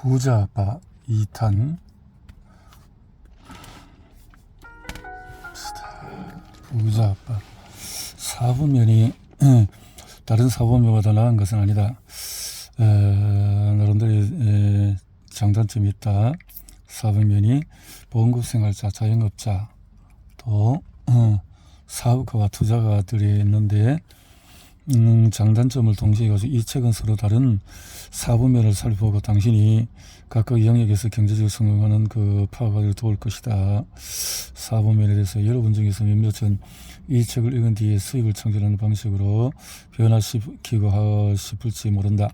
부자 아빠 2탄 부자 아빠 사분면이 다른 사분면보다 나은 것은 아니다. 나름대로 장단점이 있다. 사분면이 보험급생활자, 자영업자, 또 사업가와 투자가들이 있는데 장단점을 동시에 가지고 이 책은 서로 다른 사분면을 살펴보고 당신이 각각 영역에서 경제적으로 성공하는 그 파악을 도울 것이다. 사분면에 대해서 여러분 중에서 몇몇은 이 책을 읽은 뒤에 수익을 창출하는 방식으로 변화시키고 싶을지 모른다.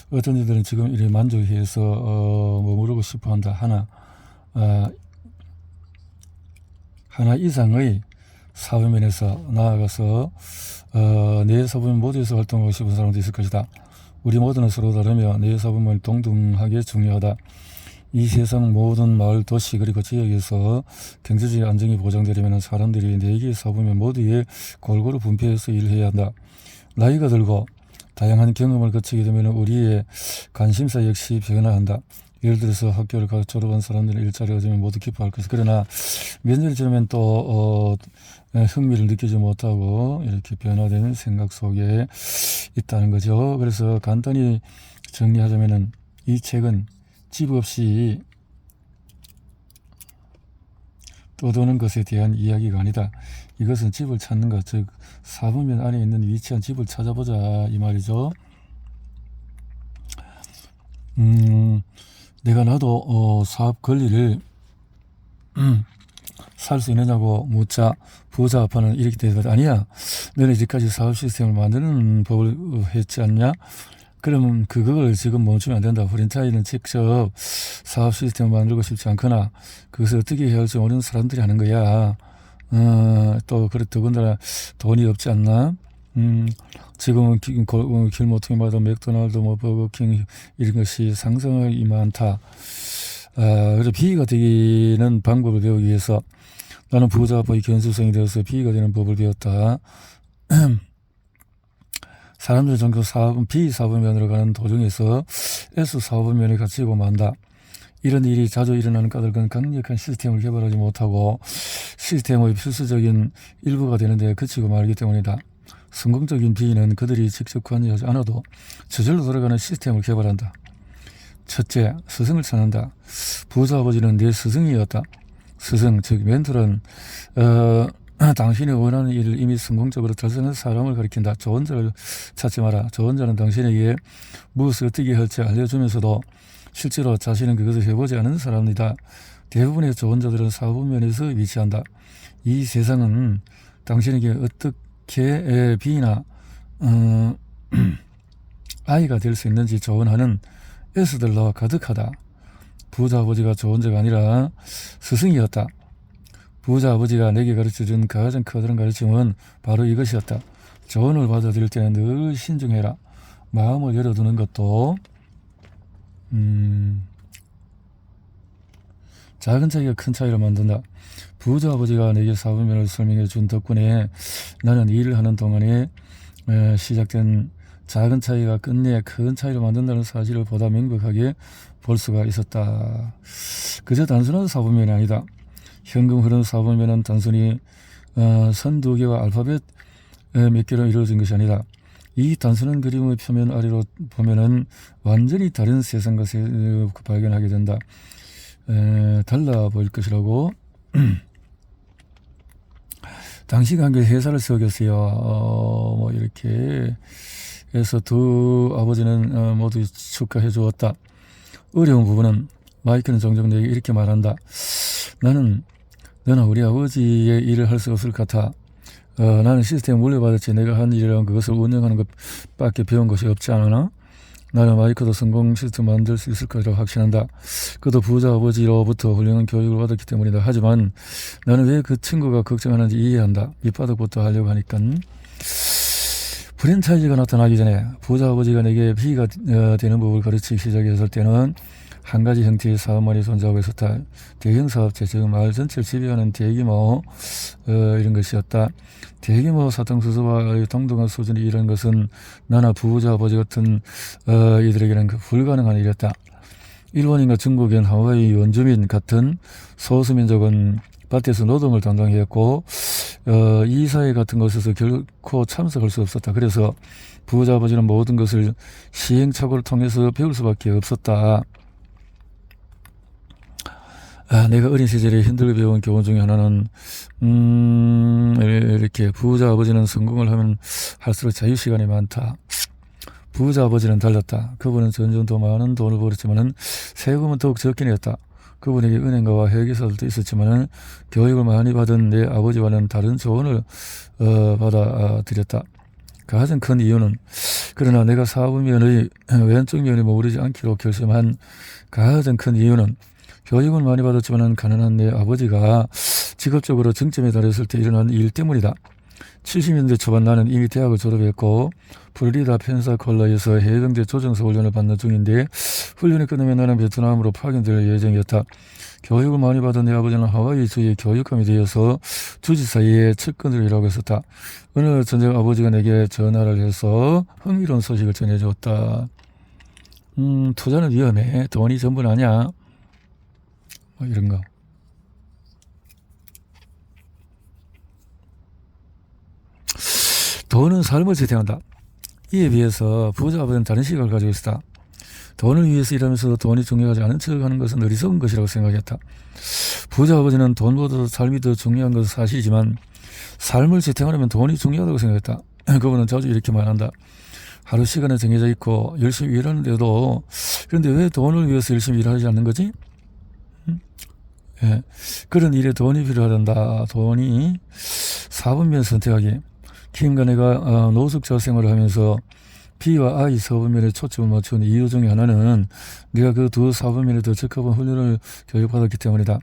어떤 이들은 지금 이래 만족해서 머무르고 싶어한다. 하나 이상의 사분면에서 나아가서 내 사분면 모두에서 활동하고 싶은 사람도 있을 것이다. 우리 모두는 서로 다르며 내 사분면이 동등하게 중요하다. 이 세상 모든 마을, 도시 그리고 지역에서 경제적 안정이 보장되려면 사람들이 4개의 사분면 모두에 골고루 분배해서 일해야 한다. 나이가 들고 다양한 경험을 거치게 되면 우리의 관심사 역시 변화한다. 예를 들어서 학교를 졸업한 사람들은 일자리가 되면 모두 기뻐할 것이다. 그러나 면접을 치르면 또 흥미를 느끼지 못하고 이렇게 변화되는 생각 속에 있다는 거죠. 그래서 간단히 정리하자면은 이 책은 집 없이 떠도는 것에 대한 이야기가 아니다. 이것은 집을 찾는 것, 즉 사분면 안에 있는 위치한 집을 찾아보자 이 말이죠. 내가 나도 사업 권리를 살 수 있느냐고 묻자 부자 아빠는 이렇게 대답하다. 아니야, 너네 이제까지 사업 시스템을 만드는 법을 했지 않냐? 그러면 그걸 지금 멈추면 안 된다. 프랜차이즈는 직접 사업 시스템을 만들고 싶지 않거나 그것을 어떻게 해야 할지 모르는 사람들이 하는 거야. 또 더군다나 돈이 없지 않나? 지금은 길모퉁이마다 맥도날드, 버거킹 이런 것이 상승이 많다. 그래서 비위가 되는 방법을 배우기 위해서 나는 부자 아빠의 견수성이 되어서 비위가 되는 법을 배웠다. 사람들은 전부 비사분면으로 가는 도중에서 S사분면을 갖추고 만다. 이런 일이 자주 일어나는 까닭은 강력한 시스템을 개발하지 못하고 시스템의 필수적인 일부가 되는데 그치고 말기 때문이다. 성공적인 비위는 그들이 직접 관여하지 않아도 저절로 돌아가는 시스템을 개발한다. 첫째, 스승을 찾는다. 부자 아버지는 내 스승이었다. 스승, 즉 멘토는 당신이 원하는 일을 이미 성공적으로 달성한 사람을 가리킨다. 좋은 자를 찾지 마라. 좋은 자는 당신에게 무엇을 어떻게 할지 알려주면서도 실제로 자신은 그것을 해보지 않은 사람이다. 대부분의 좋은 자들은 사분면에서 위치한다. 이 세상은 당신에게 어떻게 비나 아이가 될 수 있는지 조언하는 S들로 가득하다. 부자 아버지가 좋은 자가 아니라 스승이었다. 부자 아버지가 내게 가르쳐준 가장 커다란 가르침은 바로 이것이었다. 조언을 받아들일 때는 늘 신중해라. 마음을 열어두는 것도 작은 차이가 큰 차이를 만든다. 부자 아버지가 내게 사분면을 설명해 준 덕분에 나는 일을 하는 동안에 시작된 작은 차이가 끝내 큰 차이를 만든다는 사실을 보다 명백하게 볼 수가 있었다. 그저 단순한 사분면이 아니다. 현금 흐르는 사분면은 단순히 선 2개와 알파벳 몇 개로 이루어진 것이 아니다. 이 단순한 그림의 표면 아래로 보면은 완전히 다른 세상과 발견하게 된다. 달라 보일 것이라고. 당시가 한 개 회사를 세우겠어요. 뭐 이렇게 해서 두 아버지는 모두 축하해 주었다. 어려운 부분은 마이크는 종종 내게 이렇게 말한다. 너는 우리 아버지의 일을 할 수 없을 것 같아. 나는 시스템 물려받았지. 내가 한 일이란 그것을 운영하는 것밖에 배운 것이 없지 않으나 나는 마이크도 성공 시스템 만들 수 있을 거라고 확신한다. 그도 부자 아버지로부터 훌륭한 교육을 받았기 때문이다. 하지만 나는 왜 그 친구가 걱정하는지 이해한다. 밑바닥부터 하려고 하니까. 프랜차이즈가 나타나기 전에 부자 아버지가 내게 비위가 되는 법을 가르치기 시작했을 때는 한 가지 형태의 사업만이 존재하고 있었다. 대형 사업체, 즉 마을 전체를 지배하는 대규모 이런 것이었다. 대규모 사탕수수와 동등한 수준이 이런 것은 나나 부자 아버지 같은 이들에게는 불가능한 일이었다. 일본인과 중국인, 하와이 원주민 같은 소수민족은 밭에서 노동을 담당했고 이사회 같은 곳에서 결코 참석할 수 없었다. 그래서 부자 아버지는 모든 것을 시행착오를 통해서 배울 수밖에 없었다. 내가 어린 시절에 힘들게 배운 교훈 중에 하나는 이렇게 부자 아버지는 성공을 하면 할수록 자유시간이 많다. 부자 아버지는 달랐다. 그분은 점점 더 많은 돈을 벌었지만은 세금은 더욱 적게 냈다. 그분에게 은행가와 회계사들도 있었지만은 교육을 많이 받은 내 아버지와는 다른 조언을 받아들였다. 가장 큰 이유는 그러나 내가 사업면의 왼쪽 면에 머무르지 않기로 결심한 가장 큰 이유는 교육을 많이 받았지만 가난한 내 아버지가 직업적으로 정점에 달했을 때 일어난 일 때문이다. 70년대 초반 나는 이미 대학을 졸업했고 플로리다 펜사콜라에서 해병대 조정사 훈련을 받는 중인데 훈련이 끝나면 나는 베트남으로 파견될 예정이었다. 교육을 많이 받은 내 아버지는 하와이 주의 교육감이 되어서 주지사에 측근으로 일하고 있었다. 어느 날 저녁 아버지가 내게 전화를 해서 흥미로운 소식을 전해주었다. 투자는 위험해. 돈이 전부는 아니야. 뭐 이런 거. 돈은 삶을 지탱한다. 이에 비해서 부자 아버지는 다른 시각을 가지고 있었다. 돈을 위해서 일하면서도 돈이 중요하지 않은 척을 하는 것은 어리석은 것이라고 생각했다. 부자 아버지는 돈보다도 삶이 더 중요한 것은 사실이지만 삶을 지탱하려면 돈이 중요하다고 생각했다. 그분은 자주 이렇게 말한다. 하루 시간에 정해져 있고 열심히 일하는데도 그런데 왜 돈을 위해서 열심히 일하지 않는 거지? 예, 그런 일에 돈이 필요하단다. 돈이 4분면 선택하기. 킴과 내가 노숙자 생활을 하면서 B와 I 4분면에 초점을 맞춘 이유 중에 하나는 내가 그 두 4분면에 더 적합한 훈련을 교육받았기 때문이다.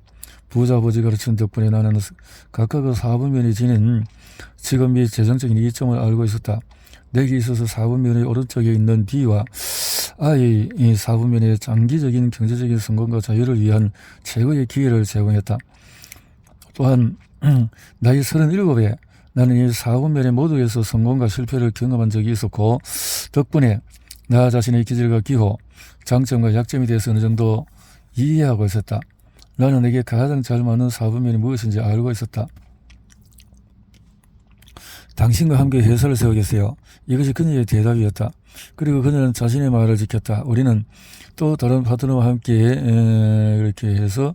부자 아버지 가르친 덕분에 나는 각각 그 4분면이 지닌 직업 및 재정적인 이점을 알고 있었다. 내게 있어서 4분면의 오른쪽에 있는 B와 I 4분면의 장기적인 경제적인 성공과 자유를 위한 최고의 기회를 제공했다. 또한 나이 37에 나는 이 4분면의 모두에서 성공과 실패를 경험한 적이 있었고 덕분에 나 자신의 기질과 기호, 장점과 약점에 대해서 어느 정도 이해하고 있었다. 나는 내게 가장 잘 맞는 4분면이 무엇인지 알고 있었다. 당신과 함께 회사를 세우겠어요. 이것이 그녀의 대답이었다. 그리고 그녀는 자신의 말을 지켰다. 우리는 또 다른 파트너와 함께 이렇게 해서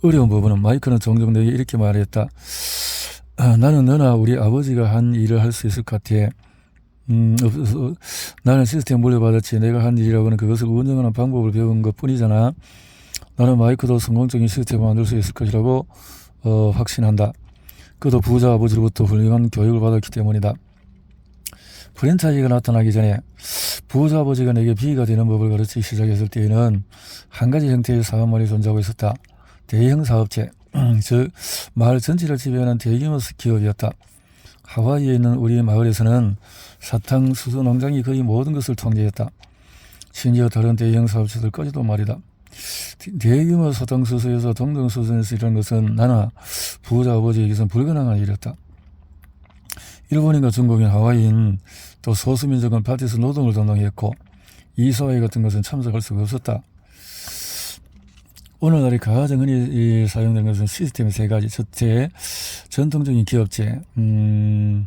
어려운 부분은 마이크는 종종 내게 이렇게 말했다. 나는 너나 우리 아버지가 한 일을 할 수 있을 것 같아. 나는 시스템 물려받았지. 내가 한 일이라고는 그것을 운영하는 방법을 배운 것 뿐이잖아. 나는 마이크도 성공적인 시스템을 만들 수 있을 것이라고 확신한다. 그도 부자 아버지로부터 훌륭한 교육을 받았기 때문이다. 프랜차이즈가 나타나기 전에 부자 아버지가 내게 B가 되는 법을 가르치기 시작했을 때에는 한 가지 형태의 사업만이 존재하고 있었다. 대형 사업체, 즉 마을 전체를 지배하는 대규모 기업이었다. 하와이에 있는 우리 마을에서는 사탕수수 농장이 거의 모든 것을 통제했다. 심지어 다른 대형 사업체들까지도 말이다. 대규모 사탕수수에서 동등 수준에서 일하는 것은 나나 부자 아버지에게서는 불가능한 일이었다. 일본인과 중국인, 하와이인, 또 소수민족은 밭에서 노동을 담당했고 이사회 같은 것은 참석할 수가 없었다. 오늘날에 가장 흔히 사용되는 것은 시스템의 세 가지. 첫째, 전통적인 기업체, 그다음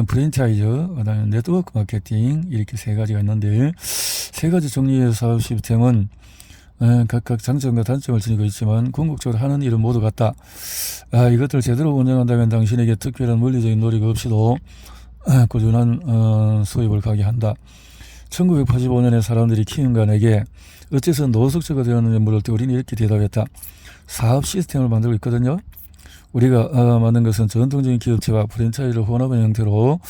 프랜차이즈, 그다음에 네트워크 마케팅, 이렇게 세 가지가 있는데 세 가지 종류의 사업 시스템은 각각 장점과 단점을 지니고 있지만 궁극적으로 하는 일은 모두 같다. 이것들을 제대로 운영한다면 당신에게 특별한 물리적인 노력 없이도 꾸준한 수입을 가게 한다. 1985년에 사람들이 키움과 내게 어째서 노숙자가 되었는지 물을 때 우리는 이렇게 대답했다. 사업 시스템을 만들고 있거든요. 우리가 만든 것은 전통적인 기업체와 프랜차이즈를 혼합한 형태로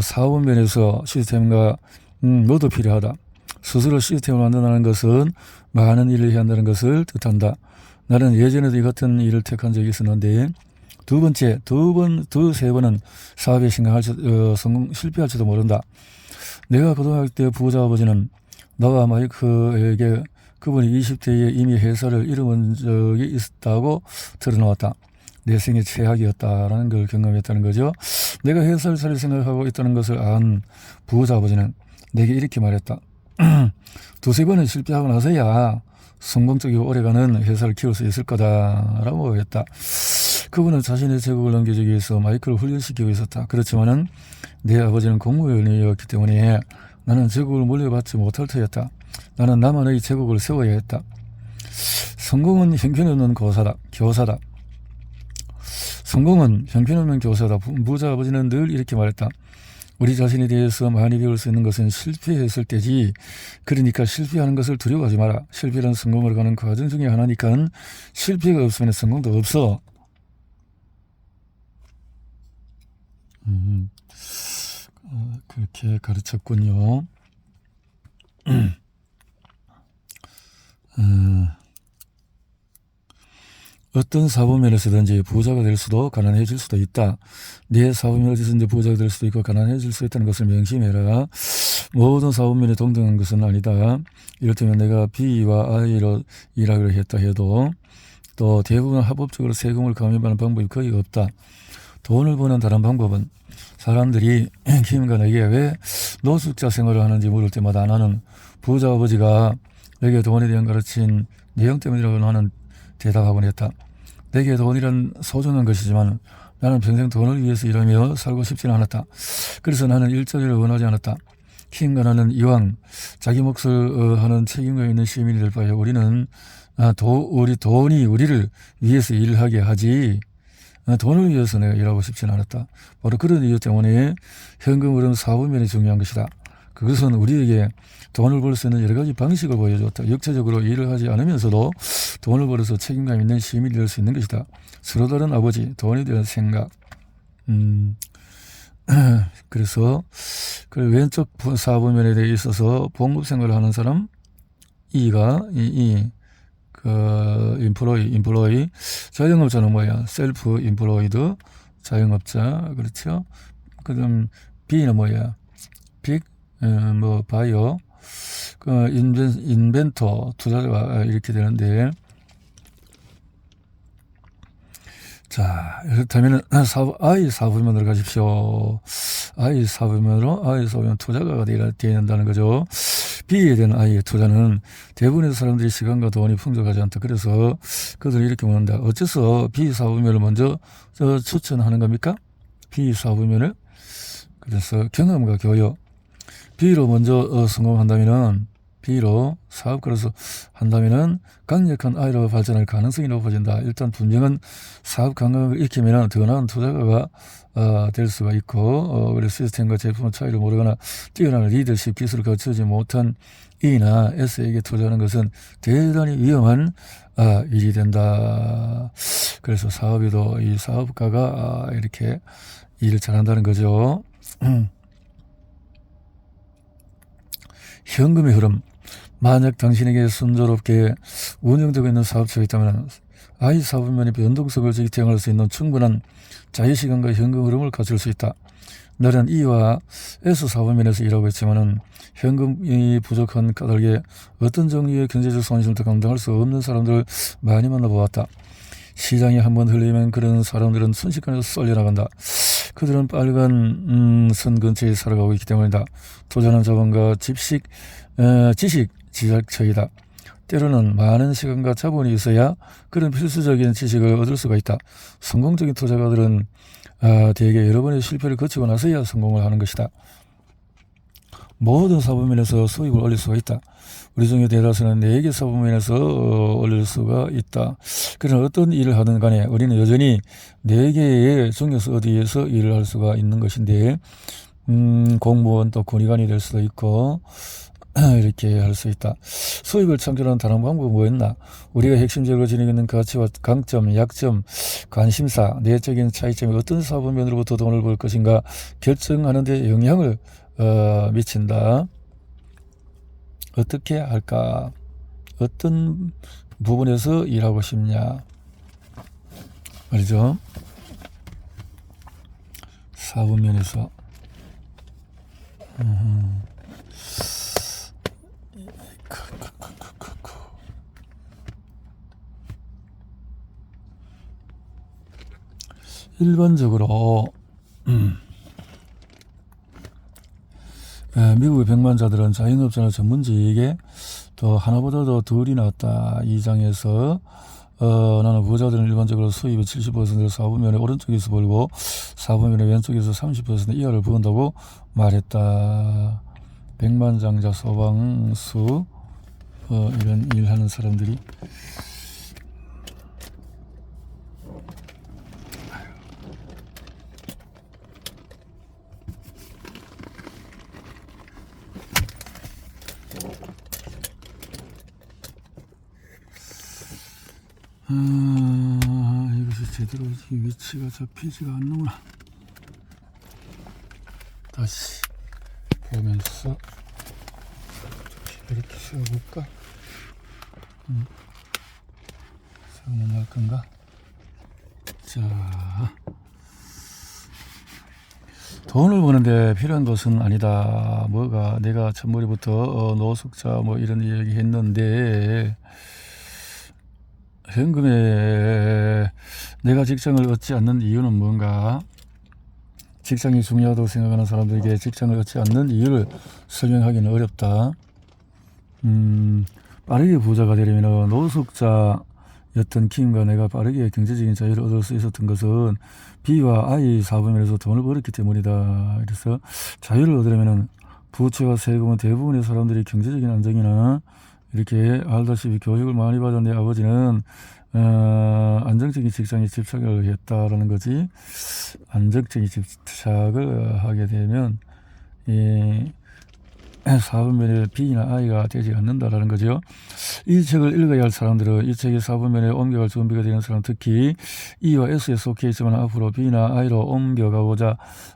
사업 면에서 시스템과 모두 필요하다. 스스로 시스템을 만든다는 것은 많은 일을 해야 한다는 것을 뜻한다. 나는 예전에도 이 같은 일을 택한 적이 있었는데 두세 번은 사업에 실패할지도 모른다. 내가 고등학교 때 부자 아버지는 나와 마이크에게 그분이 20대에 이미 회사를 잃어본 적이 있었다고 드러나왔다. 내 생애 최악이었다라는 걸 경험했다는 거죠. 내가 회사를 차릴 생각하고 있다는 것을 안 부자 아버지는 내게 이렇게 말했다. 두세 번은 실패하고 나서야 성공적이고 오래가는 회사를 키울 수 있을 거다라고 했다. 그분은 자신의 제국을 넘겨주기 위해서 마이크를 훈련시키고 있었다. 그렇지만은 내 아버지는 공무원이었기 때문에 나는 제국을 물려받지 못할 터였다. 나는 나만의 제국을 세워야 했다. 성공은 형편없는 교사다. 성공은 형편없는 교사다. 부자 아버지는 늘 이렇게 말했다. 우리 자신에 대해서 많이 배울 수 있는 것은 실패했을 때지. 그러니까 실패하는 것을 두려워하지 마라. 실패는 성공으로 가는 과정 중에 하나니까 실패가 없으면 성공도 없어. 그렇게 가르쳤군요. 어떤 사부면에서든지 부자가 될 수도 가난해질 수도 있다. 네 사부면 어디서든지 부자가 될 수도 있고 가난해질 수 있다는 것을 명심해라. 모든 사부면에 동등한 것은 아니다. 이를테면 내가 B와 I로 일하기로 했다 해도 또 대부분 합법적으로 세금을 감입하는 방법이 거의 없다. 돈을 버는 다른 방법은 사람들이 김과 내게 왜 노숙자 생활을 하는지 물을 때마다 나는 부자 아버지가 내게 돈에 대한 가르친 내용 때문이라고 나는 대답하곤 했다. 내게 돈이란 소중한 것이지만 나는 평생 돈을 위해서 일하며 살고 싶지는 않았다. 그래서 나는 일자리를 원하지 않았다. 김과 나는 이왕 자기 몫을 하는 책임감 있는 시민이 될 바에 우리 돈이 우리를 위해서 일하게 하지 돈을 위해서 내가 일하고 싶지는 않았다. 바로 그런 이유 때문에 현금 흐름 사부면이 중요한 것이다. 그것은 우리에게 돈을 벌 수 있는 여러 가지 방식을 보여줬다. 역체적으로 일을 하지 않으면서도 돈을 벌어서 책임감 있는 시민이 될 수 있는 것이다. 서로 다른 아버지, 돈에 대한 생각. 그래서 그 왼쪽 사부면에 대해 있어서 봉급 생활을 하는 사람, E가 인플로이. 자영업자는 뭐야? 셀프 인플로이드, 자영업자. 그렇죠? 그 다음, B는 뭐야? 빅, 바이오, 인벤터, 투자자가 이렇게 되는데, 자, 그렇다면 I 사부면으로 가십시오. I 사부면 투자가 되어야 된다는 거죠. B에 대한 I의 투자는 대부분의 사람들이 시간과 돈이 풍족하지 않다. 그래서 그들은 이렇게 묻는다. 어째서 B 사부면을 먼저 추천하는 겁니까? B 사부면을. 그래서 경험과 교육. B로 먼저 성공한다면은 B로 사업가로서 한다면은 강력한 I로 발전할 가능성이 높아진다. 일단 분명한 사업 감각을 익히면은 더 나은 투자가가 될 수가 있고, 그래서 시스템과 제품의 차이를 모르거나 뛰어난 리더십 기술을 갖추지 못한 E나 S에게 투자하는 것은 대단히 위험한 일이 된다. 그래서 사업에도 이 사업가가 이렇게 일을 잘한다는 거죠. 현금의 흐름. 만약 당신에게 순조롭게 운영되고 있는 사업체가 있다면 I 사부면의 변동성을 지탱할 수 있는 충분한 자유시간과 현금 흐름을 갖출 수 있다. 너는 E와 S 사부면에서 일하고 있지만은 현금이 부족한 까닭에 어떤 종류의 경제적 손실도 감당할 수 없는 사람들을 많이 만나보았다. 시장이 한번 흘리면 그런 사람들은 순식간에 쏠려나간다. 그들은 빨간 선 근처에 살아가고 있기 때문이다. 도전한 자본과 지식 지작처이다. 때로는 많은 시간과 자본이 있어야 그런 필수적인 지식을 얻을 수가 있다. 성공적인 투자가들은 대개 여러 번의 실패를 거치고 나서야 성공을 하는 것이다. 모든 사부면에서 수익을 올릴 수가 있다. 우리 중에 대다수는 4개 사부면에서 올릴 수가 있다. 그러나 어떤 일을 하든 간에 우리는 여전히 4개의 중요서 어디에서 일을 할 수가 있는 것인데, 공무원 또 군의관이 될 수도 있고, 이렇게 할 수 있다. 수익을 창출하는 다른 방법은 뭐였나? 우리가 핵심적으로 지니고 있는 가치와 강점, 약점, 관심사, 내적인 차이점이 어떤 사부면으로부터 돈을 벌 것인가 결정하는 데 영향을 미친다. 어떻게 할까? 어떤 부분에서 일하고 싶냐? 말이죠. 사부면에서. 1번적으로 미국의 백만자들은 자영업자나 전문직에 더 하나보다 더 덜이 나왔다. 이 장에서 나는 부자들은 일반적으로 수입의 70%를 사업면의 오른쪽에서 벌고 사업면의 왼쪽에서 30% 이하를 번다고 말했다. 백만장자 소방수 이런 일하는 사람들이 이것이 제대로 위치가 잡히지가 않는구나. 다시 보면서 이렇게 세워볼까? 세우면 날 건가? 자, 돈을 버는데 필요한 것은 아니다. 뭐가 내가 첫머리부터 노숙자 뭐 이런 얘기 했는데 현금에 내가 직장을 얻지 않는 이유는 뭔가? 직장이 중요하다고 생각하는 사람들에게 직장을 얻지 않는 이유를 설명하기는 어렵다. 빠르게 부자가 되려면 노숙자였던 김과 내가 빠르게 경제적인 자유를 얻을 수 있었던 것은 B와 I 사업면에서 돈을 벌었기 때문이다. 그래서 자유를 얻으려면 부채와 세금은 대부분의 사람들이 경제적인 안정이나 이렇게 알다시피 교육을 많이 받은 내 아버지는 안정적인 직장에 집착을 했다라는 거지. 안정적인 집착을 하게 되면 이 사업면에 B나 I가 되지 않는다라는 거죠. 이 책을 읽어야 할 사람들은 이 책이 사업면에 옮겨갈 준비가 되는 사람, 특히 E와 S에 속해 있지만 앞으로 B나 I로 옮겨가고자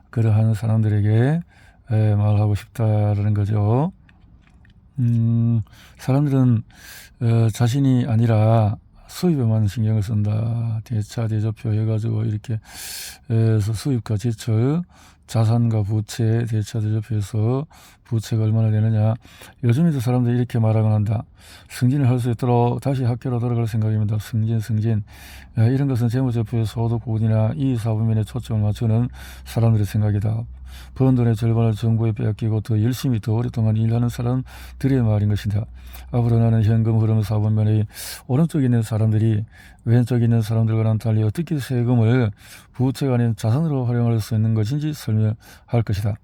그러한 사람들에게 말하고 싶다라는 거죠. 사람들은 자신이 아니라 수입에만 신경을 쓴다. 대차, 대조표 해가지고 이렇게 해서 수입과 지출, 자산과 부채, 대차, 대조표에서 부채가 얼마나 되느냐. 요즘에도 사람들이 이렇게 말하곤 한다. 승진을 할 수 있도록 다시 학교로 돌아갈 생각입니다. 승진. 이런 것은 재무제표의 소득 부분이나 이 사업면에 초점을 맞추는 사람들의 생각이다. 번 돈의 절반을 정부에 빼앗기고 더 열심히 더 오랫동안 일하는 사람들의 말인 것이다. 앞으로 나는 현금 흐름 사업면의 오른쪽에 있는 사람들이 왼쪽에 있는 사람들과는 달리 어떻게 세금을 부채가 아닌 자산으로 활용할 수 있는 것인지 설명할 것이다.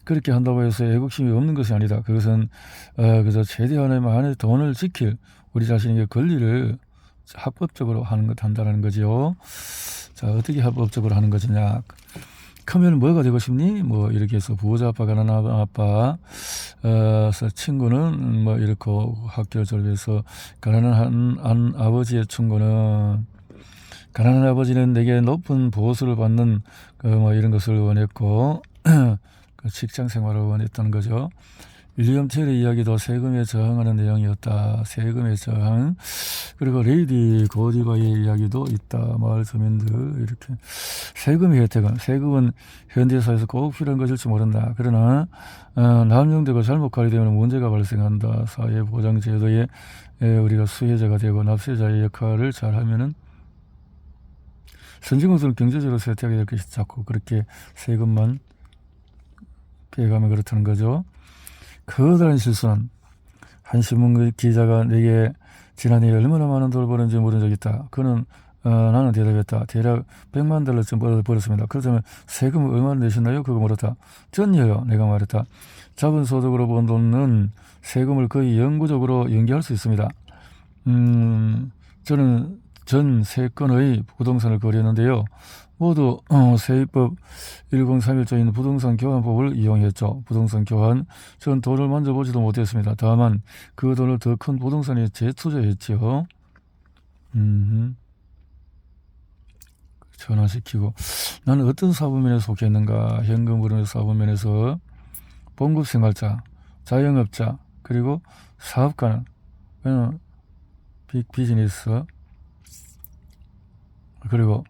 그렇게 한다고 해서 애국심이 없는 것이 아니다. 그것은 그저 최대한의 돈을 지킬 우리 자신에게 권리를 합법적으로 한다는 거지요. 자, 어떻게 합법적으로 하는 것이냐. 크면 뭐가 되고 싶니? 뭐 이렇게 해서 부자 아빠, 가난한 아빠, 친구는 뭐 이렇게 학교를 졸업해서 가난한 아버지의 친구는 가난한 아버지는 내게 높은 보수를 받는 뭐 이런 것을 원했고 그 직장 생활을 원했다는 거죠. 윌리엄 텔의 이야기도 세금에 저항하는 내용이었다. 세금에 저항. 그리고 레이디 고디바의 이야기도 있다. 마을 서민들 이렇게 세금의 혜택은 세금은 현대사에서 꼭 필요한 것일지 모른다. 그러나 남용되고 잘못 관리되면 문제가 발생한다. 사회보장제도에 우리가 수혜자가 되고 납세자의 역할을 잘하면은 선진국들은 경제적으로 쇠퇴하게 될 것이 자꾸 그렇게 세금만 빼가면 그렇다는 거죠. 커다란 실수는 한 신문 기자가 내게 지난해 얼마나 많은 돈을 버는지 물은 적이 있다. 그는 나는 대답했다. 대략 $1,000,000쯤 벌었습니다. 그렇다면 세금을 얼마나 내셨나요? 그거 물었다. 전혀요. 내가 말했다. 작은 소득으로 번 돈은 세금을 거의 영구적으로 연기할 수 있습니다. 저는 전 3건의 부동산을 거래했는데요. 모두 세입법 1031조인 부동산 교환법을 이용했죠. 부동산 교환. 전 돈을 만져보지도 못했습니다. 다만 그 돈을 더 큰 부동산에 재투자했지요. 전환시키고. 나는 어떤 사업면에 속했는가. 현금 흐름의 사업면에서 봉급생활자, 자영업자, 그리고 사업가는 빅비즈니스, 그리고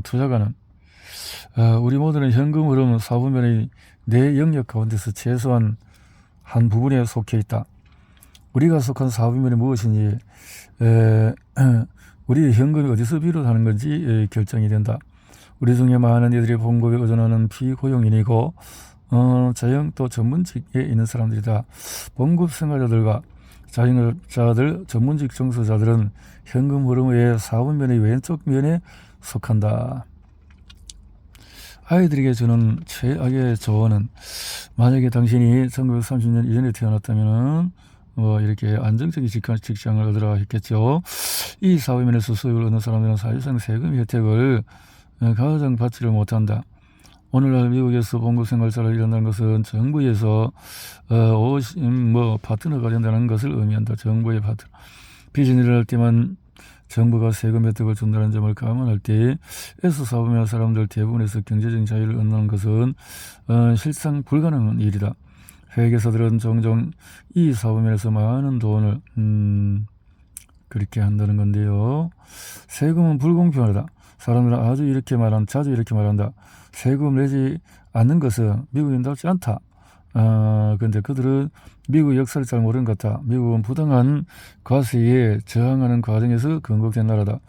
투자가는 우리 모두는 현금 흐름 사업면의 내 영역 가운데서 최소한 한 부분에 속해 있다. 우리가 속한 사업면이 무엇인지 우리의 현금이 어디서 비롯하는 건지 결정이 된다. 우리 중에 많은 이들이 봉급에 의존하는 피고용인이고 자영 또 전문직에 있는 사람들이다. 봉급 생활자들과 자영업자들, 전문직 종사자들은 현금 흐름 외에 사업면의 왼쪽 면에 속한다. 아이들에게 주는 최악의 조언은, 만약에 당신이 1930년 이전에 태어났다면은 이렇게 안정적인 직장을 얻으라 했겠죠. 이 사업면에서 수익을 얻는 사람들은 사실상 세금 혜택을 가장 받지를 못한다. 오늘날 미국에서 봉급 생활자를 일한다는 것은 정부에서 파트너가 된다는 것을 의미한다. 정부의 파트너. 비즈니스를 할 때만 정부가 세금 혜택을 준다는 점을 감안할 때 에서 사업하는 사람들 대부분에서 경제적인 자유를 얻는 것은 실상 불가능한 일이다. 회계사들은 종종 이 사업면에서 많은 돈을 그렇게 한다는 건데요. 세금은 불공평하다. 사람들은 자주 이렇게 말한다. 세금 내지 않는 것은 미국인답지 않다. 근데 그들은 미국 역사를 잘 모르는 것 같아. 미국은 부당한 과세에 저항하는 과정에서 건국된 나라다.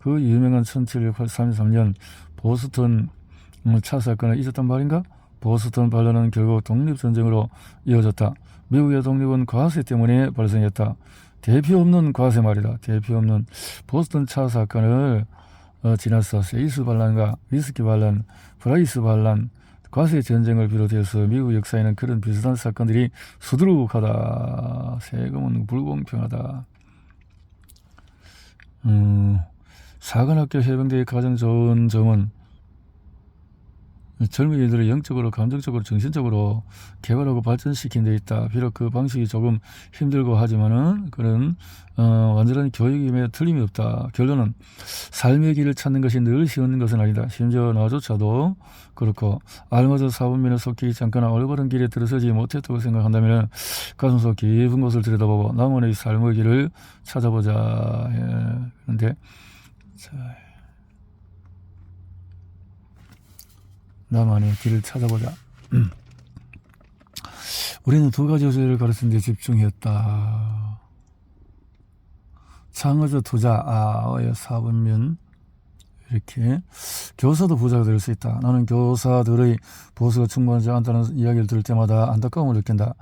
그 유명한 1733년 보스턴 차 사건을 잊었단 말인가? 보스턴 반란은 결국 독립전쟁으로 이어졌다. 미국의 독립은 과세 때문에 발생했다. 대표 없는 과세 말이다. 대표 없는 보스턴 차 사건을 지나서 세이스 반란과 위스키 반란, 프라이스 반란, 과세 전쟁을 비롯해서 미국 역사에는 그런 비슷한 사건들이 수두룩하다. 세금은 불공평하다. 사관학교 해병대의 가장 좋은 점은 젊은이들을 영적으로, 감정적으로, 정신적으로 개발하고 발전시킨 데 있다. 비록 그 방식이 조금 힘들고 하지만은 그런 완전한 교육임에 틀림이 없다. 결론은 삶의 길을 찾는 것이 늘 쉬운 것은 아니다. 심지어 나조차도 그렇고 알맞은 사분면에 속해 있지 않거나 올바른 길에 들어서지 못했다고 생각한다면 가슴속 깊은 곳을 들여다보고 나만의 삶의 길을 찾아보자. 그런데 나만의 길을 찾아보자. 우리는 두 가지 요소를 가르치는 데 집중했다. 창의적 투자, 사분면. 이렇게 교사도 부자가 될 수 있다. 나는 교사들의 보수가 충분하지 않다는 이야기를 들을 때마다 안타까움을 느낀다.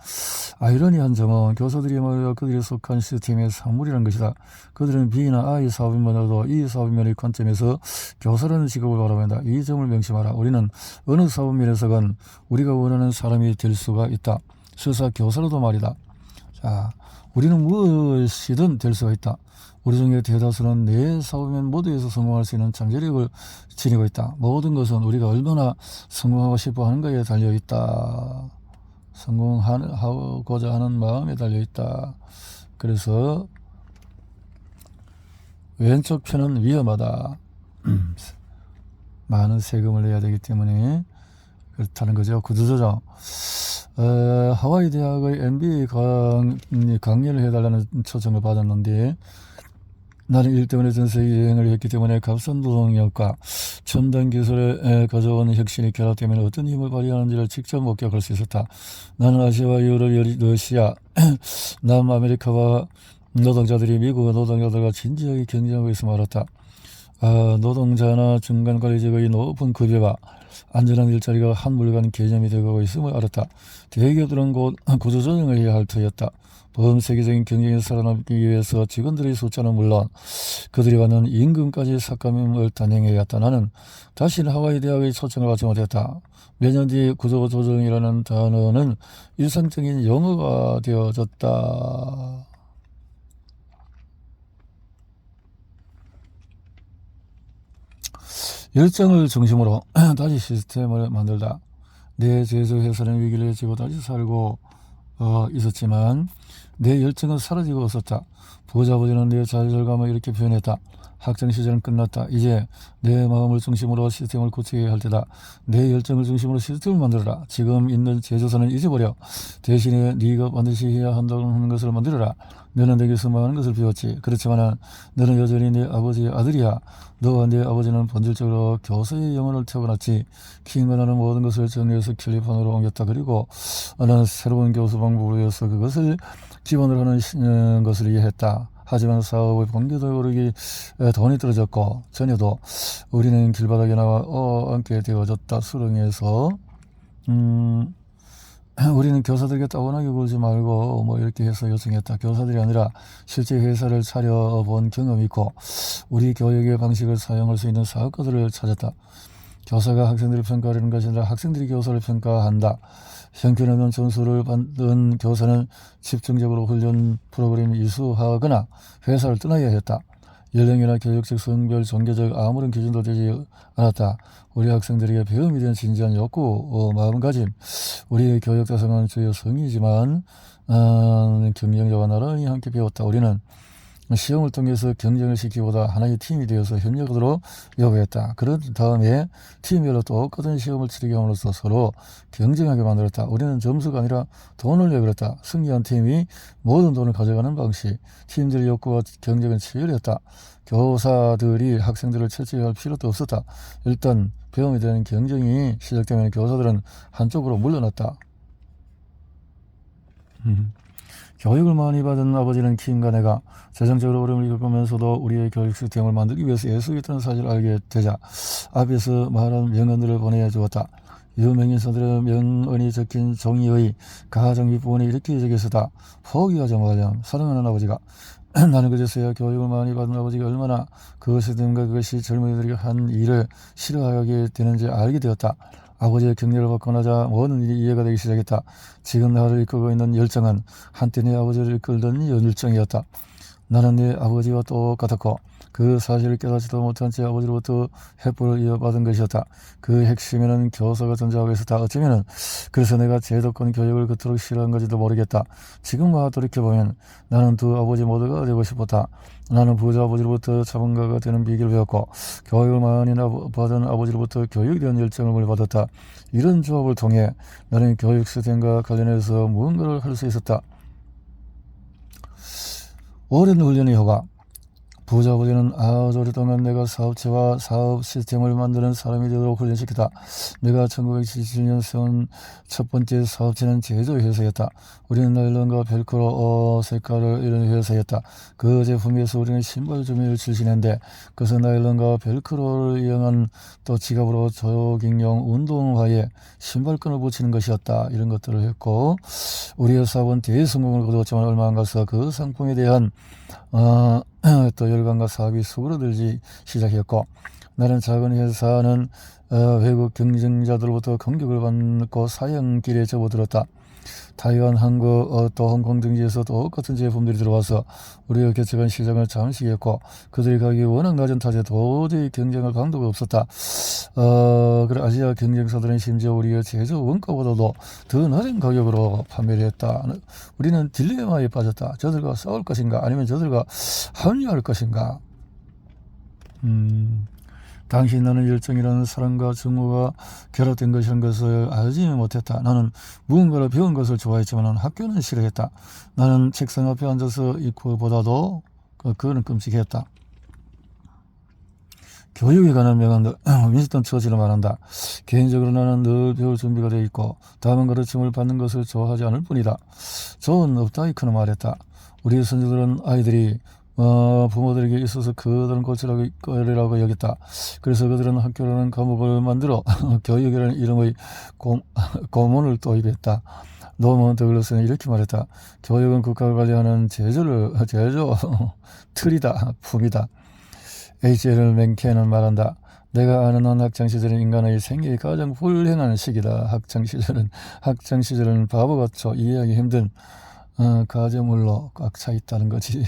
아이러니한 점은 교사들이야말로 그들이 속한 시스템의 산물이라는 것이다. 그들은 B나 I 사업인만으로도 이 사업면의 관점에서 교사라는 직업을 바라본다. 이 점을 명심하라. 우리는 어느 사업면에서건 우리가 원하는 사람이 될 수가 있다. 설사 교사로도 말이다. 자, 우리는 무엇이든 될 수가 있다. 우리 중에 대다수는 내 사업면 모두에서 성공할 수 있는 잠재력을 지니고 있다. 모든 것은 우리가 얼마나 성공하고 싶어 하는가에 달려있다. 성공하고자 하는 마음에 달려있다. 그래서 왼쪽 편은 위험하다. 많은 세금을 내야 되기 때문에 그렇다는 거죠. 구조조정. 하와이 대학의 MBA 강연을 해달라는 초청을 받았는데 나는 일 때문에 전 세계 여행을 했기 때문에 값싼 노동력과 첨단 기술에 가져온 혁신이 결합되면 어떤 힘을 발휘하는지를 직접 목격할 수 있었다. 나는 아시아와 유럽, 러시아, 남아메리카와 노동자들이 미국 노동자들과 진지하게 경쟁하고 있음을 알았다. 노동자나 중간 관리직의 높은 급여와 안전한 일자리가 한 물간 개념이 되고 있음을 알았다. 대기업들은 곧 구조조정을 해야 할 터였다. 범세계적인 경쟁에서 살아남기 위해서 직원들의 숫자는 물론 그들이 받는 임금까지 삭감을 단행해야 했다. 나는 다시는 하와이 대학의 초청을 받지 못했다. 몇 년 뒤에 구조조정이라는 단어는 일상적인 용어가 되어졌다. 열정을 중심으로 다시 시스템을 만들다. 내 제조회사는 위기를 지고 다시 살고 있었지만 내 열정은 사라지고 없었다. 부자 아버지는 내 좌절감을 이렇게 표현했다. 학창 시절은 끝났다. 이제 내 마음을 중심으로 시스템을 구축해야 할 때다. 내 열정을 중심으로 시스템을 만들어라. 지금 있는 제조사는 잊어버려. 대신에 네가 반드시 해야 한다는 것을 만들어라. 너는 내게서 많은 것을 배웠지. 그렇지만 너는 여전히 내 아버지의 아들이야. 너와 내 아버지는 본질적으로 교사의 영혼을 태어났지. 킹과 나는 모든 것을 정리해서 캘리포니아로 옮겼다. 그리고 나는 새로운 교수 방법으로 해서 그것을 기반으로 하는 것을 이해했다. 하지만 사업의 본궤도에 오르기 돈이 떨어졌고 전에도 우리는 길바닥에 나와 앉게 되어졌다. 수렁에서 우리는 교사들에게 따분하게 굴지 말고 뭐 이렇게 해서 요청했다. 교사들이 아니라 실제 회사를 차려본 경험이 있고 우리 교육의 방식을 사용할 수 있는 사업가들을 찾았다. 교사가 학생들을 평가하려는 것이 아니라 학생들이 교사를 평가한다. 형편없는 점수를 받은 교사는 집중적으로 훈련 프로그램을 이수하거나 회사를 떠나야 했다. 연령이나 교육적, 성별, 종교적 아무런 기준도 되지 않았다. 우리 학생들에게 배움에 대한 진지한 욕구, 마음가짐, 우리의 교육 대상은 주요 성이지만 경쟁자와 나란히 함께 배웠다. 우리는 시험을 통해서 경쟁을 시키기보다 하나의 팀이 되어서 협력하도록 요구했다. 그런 다음에 팀별로 똑같은 시험을 치르게 함으로써 서로 경쟁하게 만들었다. 우리는 점수가 아니라 돈을 내걸었다. 승리한 팀이 모든 돈을 가져가는 방식. 팀들의 욕구와 경쟁은 치열했다. 교사들이 학생들을 채찍할 필요도 없었다. 일단 배움에 대한 경쟁이 시작되면 교사들은 한쪽으로 물러났다. 교육을 많이 받은 아버지는 킴과 내가 재정적으로 어려움을 겪으면서도 우리의 교육 시스템을 만들기 위해서 애쓰겠다는 사실을 알게 되자 앞에서 말한 명언들을 보내주었다. 유명인사들의 명언이 적힌 종이의 가정 윗부분에 이렇게 적혀있었다. 포기하지 말렴. 사랑하는 아버지가. 나는 그제서야 교육을 많이 받은 아버지가 얼마나 그 시스템과 그것이 젊은이들이 한 일을 싫어하게 되는지 알게 되었다. 아버지의 격려를 받고 나자 모든 일이 이해가 되기 시작했다. 지금 나를 이끌고 있는 열정은 한때 내 아버지를 이끌던 열정이었다. 나는 내 아버지와 똑같았고 그 사실을 깨닫지도 못한 채 아버지로부터 횃불을 이어받은 것이었다. 그 핵심에는 교사가 존재하고 있었다. 어쩌면은 그래서 내가 제도권 교육을 그토록 싫어한 건지도 모르겠다. 지금 와 돌이켜보면 나는 두 아버지 모두가 되고 싶었다. 나는 부자 아버지로부터 자본가가 되는 비결을 배웠고 교육을 많이 받은 아버지로부터 교육에 대한 열정을 물받았다. 이런 조합을 통해 나는 교육 시스템과 관련해서 무언가를 할 수 있었다. 오랜 훈련의 효과. 부자 아버지는 아주 오랫동안 내가 사업체와 사업 시스템을 만드는 사람이 되도록 훈련시켰다. 내가 1977년 세운 첫 번째 사업체는 제조회사였다. 우리는 나일론과 벨크로 색깔을 이런 회사였다. 그 제품에서 우리는 신발 주문을 출시했는데 그것은 나일론과 벨크로를 이용한 또 지갑으로 조깅용 운동화에 신발끈을 붙이는 것이었다. 이런 것들을 했고 우리의 사업은 대성공을 거두었지만 얼마 안 가서 그 상품에 대한 또 열광과 사업이 수그러들기 시작했고 나는 작은 회사는 외국 경쟁자들로부터 공격을 받고 사형길에 접어들었다. 타이완, 한국, 또 홍콩 등지에서 똑같은 제품들이 들어와서 우리가 개척한 시장을 잠식했고 그들의 가격이 워낙 낮은 탓에 도저히 경쟁할 방도가 없었다. 그래 아시아 경쟁사들은 심지어 우리의 제조 원가보다도 더 낮은 가격으로 판매를 했다. 우리는 딜레마에 빠졌다. 저들과 싸울 것인가 아니면 저들과 합류할 것인가. 당시 나는 열정이라는 사랑과 증오가 결합된 것이라는 것을 알지 못했다. 나는 무언가를 배운 것을 좋아했지만 학교는 싫어했다. 나는 책상 앞에 앉아서 읽고보다도 그거는 끔찍했다. 교육에 관한 명언들, 윈스턴 처칠을 말한다. 개인적으로 나는 늘 배울 준비가 되어 있고 다만 가르침을 받는 것을 좋아하지 않을 뿐이다. 존 업다이크는 말했다. 우리 선조들은 아이들이 부모들에게 있어서 그들은 고치라고 여겼다. 그래서 그들은 학교라는 과목을 만들어 교육이라는 이름의 고문을 도입했다. 노먼 더글러스는 이렇게 말했다. 교육은 국가가 관리하는 제조 틀이다, 품이다. H.L. 맨켄은 말한다. 내가 아는 한 학창시절은 인간의 생애의 가장 불행한 시기다. 학창시절은 바보같죠. 이해하기 힘든 가제물로 꽉 차 있다는 거지.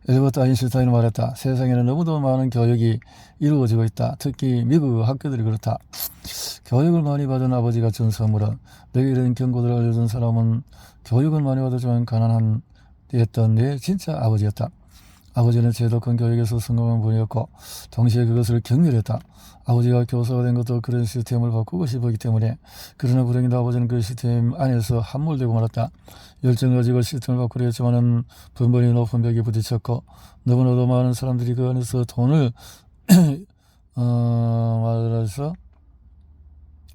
엘버트 아인슈타인은 말했다. 세상에는 너무도 많은 교육이 이루어지고 있다. 특히 미국 학교들이 그렇다. 교육을 많이 받은 아버지가 준 선물은 내게 이런 경고들을 알려준 사람은 교육을 많이 받았지만 가난한 했던 내 진짜 아버지였다. 아버지는 제도권 교육에서 성공한 분이었고 동시에 그것을 경멸했다. 아버지가 교사가 된 것도 그런 시스템을 바꾸고 싶었기 때문에. 그러나 불행히도 아버지는 그 시스템 안에서 함몰되고 말았다. 열정을 가지고 시스템을 바꾸려 했지만은 번번이 높은 벽에 부딪혔고 너무나도 많은 사람들이 그 안에서 돈을 말해서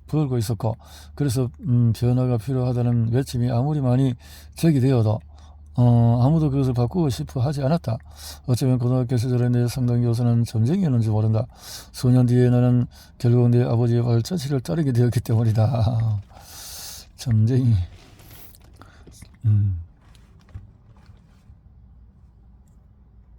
벌고 있었고 그래서 변화가 필요하다는 외침이 아무리 많이 제기되어도 아무도 그것을 바꾸고 싶어 하지 않았다. 어쩌면 고등학교 시절에 내 상당 교사는 점쟁이였는지 모른다. 수년 뒤에 나는 결국 내 아버지의 발자취를 따르게 되었기 때문이다. 점쟁이.